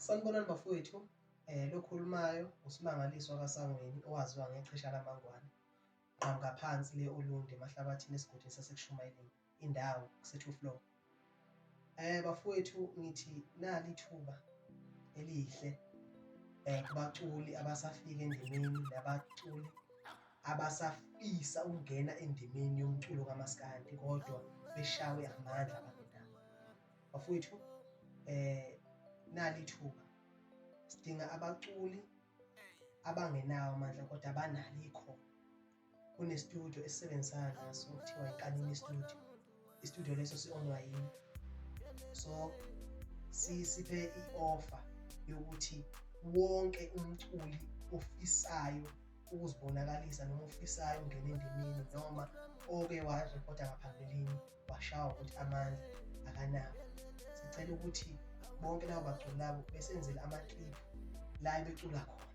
Sanibonani bafowethu, lo khulumayo uSimangaliswa kaSangweni owaziwa ngeChesha laMangwane. Qhamuka phansi le Olundi emahlabathini esigodini sasekushumayeleni, indawo kuse-2 floor. Bafowethu ngithi nali ithuba elihle kubaculi abasafika endimeni nabaculi abasafisa ukungena endimeni yomculo kaMaskandi kodwa beshawe amandla bangenabo. Bafowethu nali ithuba, sidinga abaculi abangenawo amandla kodwa abanalo ikhono. Kune-studio esisebenzisana naso okuthiwa iNkanini Studio. I-studio leso si-own-wa yimi. So siphe i-offer yokuthi wonke umculi ofisayo ukuzibonakalisa noma ofisayo ukungena endimeni noma oke warekhoda ngaphambilini washawa ukuthi amandla akanawo, sicela ukuthi bonke labo baculi labo besenzele ama-clip la becula khona,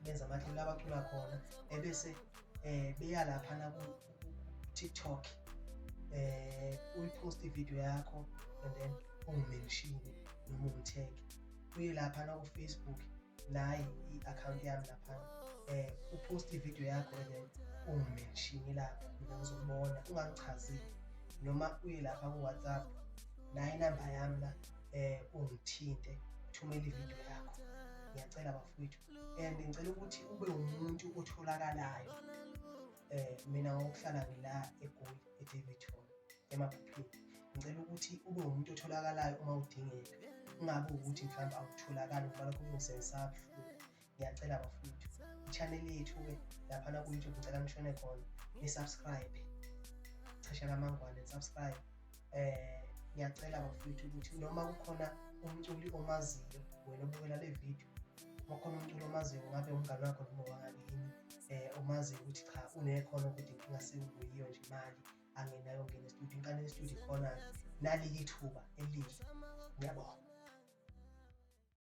benza ama-clip la bacula khona ebese beya laphana ku-TikTok, uyi-post ividiyo yakho and then ungi-mention noma ungi-tag. Uye laphana ku-Facebook, nayi i-account yami laphana, upost ividiyo yakho and then ungi-mention lapho, mina ngizokubona ungangichazeli, noma uye lapha ku-WhatsApp, nayi inamba yami la, ungithinte uthumele ividiyo yakho. Ngiyacela bafowethu and ngicela ukuthi ube umuntu otholakalayo. Mina ngokuhlala ngila eGoli eDaveyton emaphupheni, ngicela ukuthi ube umuntu otholakalayo uma udingeka, ungabe ukuthi mhlawumbe awutholakali ngoba lokho kungisensa kabuhlungu. Ngiyacela bafowethu, i-channel yethu-ke laphana ku-YouTube ngicela nishone khona ni-subscribe, Chesha laMangwane ni-subscribe. Ngiyacela bafowethu ukuthi noma kukhona umculi omaziyo, wena obukela le video, uma kukhona umculi omaziyo, ngabe umngani wakho noma owakini, omaziyo ukuthi cha unekhono ukuthi inkinga sekuyiyo nje imali angenayo ukungena e-studio, iNkanini Studio ikhona, nali ithuba elihle. Ngiyabonga.